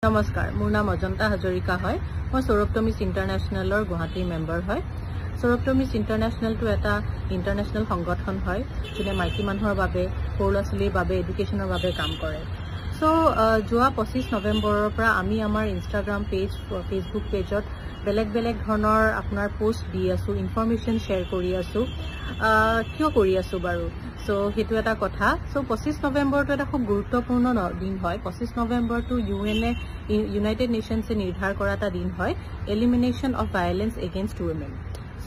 नमस्कार मोर नाम अजंता हजरिका है मैं सौरभटमिस इंटरनेशनलर गुवाहाटी मेम्बर है सौरभटमिस इंटरनेशनल तो एटा इंटरनेशनल संगठन है जे माइकी मानुहर बारे सर ला छालीर बारे एडुकेशनर बारे काम करे सो जोआ 25 नवेम्बरर পৰা আমি আমাৰ ইনষ্টাগ্ৰাম পেজ फेसबुक पेजत बेलेग बेलेग धৰণৰ আপোনাৰ পোষ্ট দি আছো ইনফৰমেশন শেয়াৰ কৰি আছো কিয় কৰি আছো বাৰু सो हेतु एटा कथा सो 25 नवेम्बर तो एटा खूब गुरुत्वपूर्ण दिन है 25 नवेम्बर तो यूएनए यूनाइटेड नेशन्स निर्धार करा एटा दिन है elimination of violence against women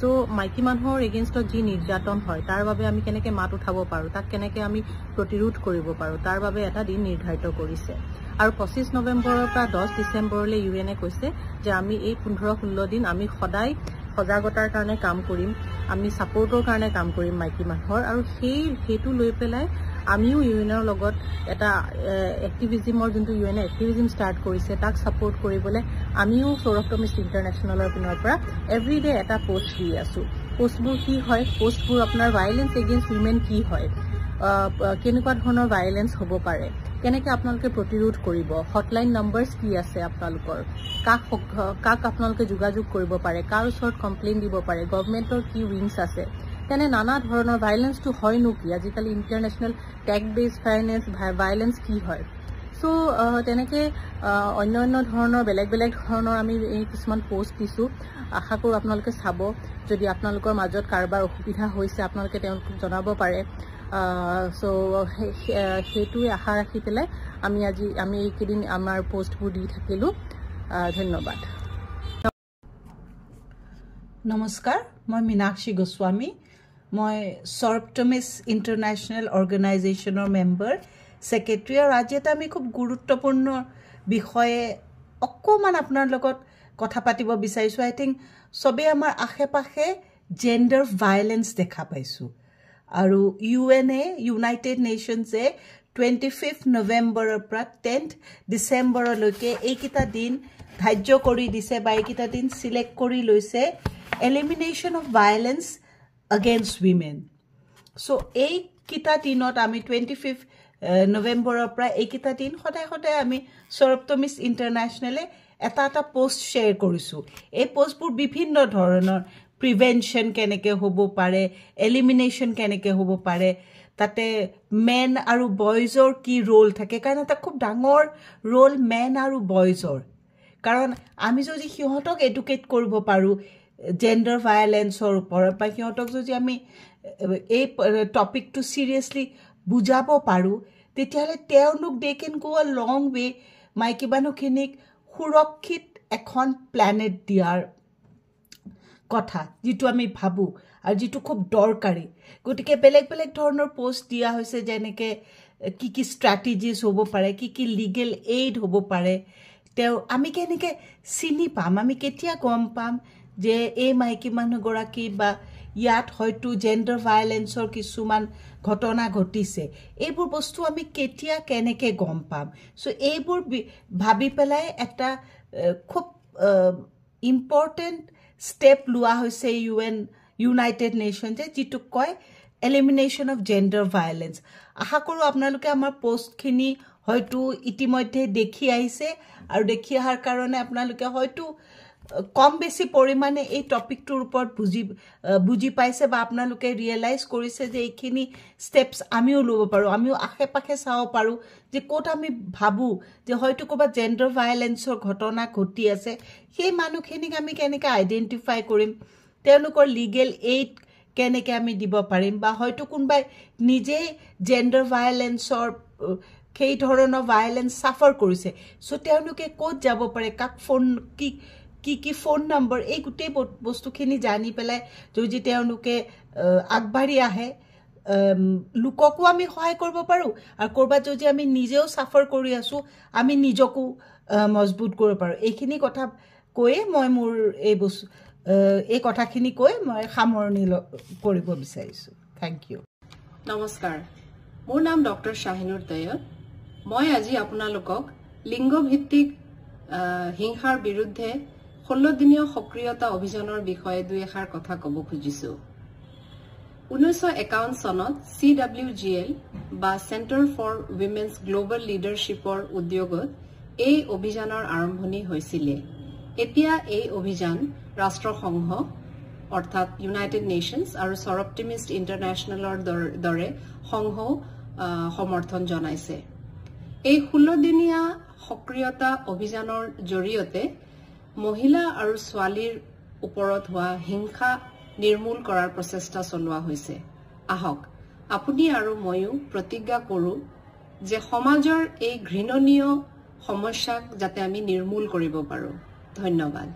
सो माइकी मानुहर एगेन्स्टत जी निर्यातन है तार बारे आमी केनेके मात उठाब पारो ताक केनेके आमी प्रतिरोध करिब पारो तार बारे एटा दिन निर्धारित करिसे और 25 नवेम्बरर পৰা 10 डिसेम्बरले यूएनए কৈছে যে আমি এই 15-16 दिन आमी सदाय सजागतार कारणे काम करिम आमी सपोर्टर कारणे काम करिम माइकी मानुहर और हेतु লৈ পেলাই आमिও यूएनर लगत एटा एक्टिविज्মৰ जोंतु यूएनए एक्टिविज्म स्टार्ट কৰিছে ताक सपोर्ट কৰিবলে आमिও सौरभटमिस इंटरनेशनलर पिনৰ পৰা एवरीडे एटा पोस्ट দি আছো पोस्टबुर কি হয় पोस्टबुर আপোনাৰ वायलेंस एगेन्स्ट वुमेन কি হয় কেনেকুৱা ধৰণৰ वायलेंस হ'ব পাৰে কেনেকে আপোনালোকে প্ৰতিৰোধ কৰিব হটলাইন নাম্বাৰস কি আছে আপোনালোকৰ কাক আপোনালোকে যোগাযোগ কৰিব পাৰে কাৰ ওচৰত কমপ্লেইন দিব পাৰে গভৰ্ণমেণ্টৰ কি উইংছ আছে তেনে নানা ধৰণৰ ভাইলেন্স তো হয় নো কি আজিকালি ইন্টাৰনেশনাল টেক বেস ফাইনেন্স ভাইলেন্স কি হয় সো তেনেকে অন্য ধৰণৰ বেলেগ বেলেগ ধৰণৰ আমি এই কিছুমান পোষ্ট দিছো আশা কৰো আপোনালোকে চাব যদি আপোনালোকৰ মাজত কাৰবাৰ অসুবিধা হৈছে আপোনালোকে তেওঁলোকক জনাব পাৰে सो हेतु आशा राखी पे आमी एकेदिन आमार पोस्टबुर दी थाकिलो धन्यवाद नमस्कार मैं मीनाक्षी गोस्वामी मैं सौरभटमिस इंटरनेशनल अर्गेनाइजेशनर मेम्बर सेक्रेटरी और आज एटा आमी खूब गुरुत्वपूर्ण विषय अकमान आपनार लगत कथा पातिब बिचारिছো आई थिंक सबे आमार आशे पाशे जेंडर वायलेंस देखा पाइছো और यूएनए यूनाइटेड नेशन्से 25 नवेम्बर পৰা 10 डिसेम्बर लैके एकिता दिन धार्य करि दिसे बा एकिता दिन सिलेक्ट करि लैसे elimination of violence against women सो एकिता दिनत आमी 25 नवेम्बर পৰা एकिता दिन सदाय सदाय आमी सौरभटमिस इंटरनेशनले एटा एटा पोस्ट शेयर करिसु ए पोस्टबुर विभिन्न धৰণৰ प्रिवेंशन केनेके होबो पारे एलिमिनेशन केनेके होबो पारे ताते मेन आरु बॉयजर की रोल थाके कारण ता खूब डांगर रोल मेन आरु बॉयजर कारण आमी जदि हिहतक एडुकेट करबो पारू जेंडर वायलेंसर ऊपर बा हिहतक जदि आमी ए टपिक टू सीरियसली बुझाबो पारू तेतियाले तेउनुक they can go a long way माइकी बानुखिनिक सुरक्षित এখন प्लैनेट दियार कथा जितु आमी भाबू और जितु खूब दरकारी गतिके बेलेग बेलेग धৰণৰ पोस्ट दिया হৈছে जेनेके की स्ट्रैटेजीज होबो पारे की लीगल एड होबो पारे ते आमी केनेके चिनि पाम आमी केতিয়া गम पाम जे ए माइकी मानु गराकी बा यात হয়তো जेंडर वायलेंसर किछुमान घटना घटिसे एबुर बस्तु आमी केতিয়া केनेके गम पाम सो एबुर भाबी पेलाय एटा खूब इम्पोर्टेंट स्टेप लुआ होइसे यूएन यूनाइटेड नेशन जे जितु कय एलिमिनेशन ऑफ जेंडर वायलेंस आशा करू आपनालोके आमार पोस्ट खिनि हयतो इतिमध्ये देखि आइसे और देखि आहार कारणे आपनालोके हयतो कम बेसी परिमाणे ए टपिकटोर ऊपर बुझी पाइसे बा आपनालोके रियलाइज करिसे जे एखिनि स्टेप्स आमिও লব পাৰো आमिও आखे पाखे চাও পাৰো যে কোট আমি ভাবু যে হয়তো কোবা জেন্ডাৰ ভায়োলেন্সৰ ঘটনা ঘটি আছে সেই মানুহখিনিক আমি কেনেকৈ আইডেন্টিফাই কৰিম তেওঁলোকৰ লিগেল এইড কেনেকৈ আমি দিব পাৰিম বা হয়তো কোনবাই নিজে জেন্ডাৰ ভায়োলেন্সৰ সেই ধৰণৰ ভায়োলেন্স সাফাৰ কৰিছে সো তেওঁলোকে কোত যাব পাৰে কাক ফোন की फोन नंबर ए गुटे बस्तुखिनि जानि पेलाय যদি তেওঁলোকে আগবাঢ়ি আহে লোককো আমি সহায় কৰিব পাৰো আৰু কৰবা যদি আমি নিজেও সাফাৰ কৰি আছো আমি নিজকো মজবুত কৰিব পাৰো এইখিনি কথা কয়ে মই মোৰ এই কথাখিনি কয় মই সামৰণি কৰিব বিচাৰিছো থ্যাংক ইউ नमस्कार मोर नाम डॉक्टर शाहिनुर तैयब मैं আজি আপোনালোকক লিংগ ভিত্তিক হিংসাৰ বিৰুদ্ধে 16 দিনীয় সক্ৰিয়তা অভিযানৰ বিষয়ে দুই এষাৰ কথা কব খুজিছো 1951 সনত CWGL বা সেন্টাৰ ফৰ উইমেন্স গ্লোবাল লিডাৰশ্বিপৰ উদ্যোগত এই অভিযানৰ আৰম্ভণি হৈছিল। এতিয়া এই অভিযান ৰাষ্ট্ৰসংঘ অৰ্থাৎ ইউনাইটেড নেশ্যনছ আৰু সৰপটিমিষ্ট ইণ্টাৰনেশ্যনেলৰ দৰে সংঘ সমৰ্থন জনাইছে। এই 16 দিনীয়া সক্ৰিয়তা অভিযানৰ জৰিয়তে মহিলা আৰু ছোৱালীৰ ওপৰত হোৱা হিংসা নিৰ্মূল কৰাৰ প্ৰচেষ্টা চলোৱা হৈছে। আহক আপুনি আৰু ময়ো প্ৰতিজ্ঞা কৰোঁ যে সমাজৰ এই ঘৃণনীয় সমস্যাক যাতে আমি নিৰ্মূল কৰিব পাৰোঁ। ধন্যবাদ।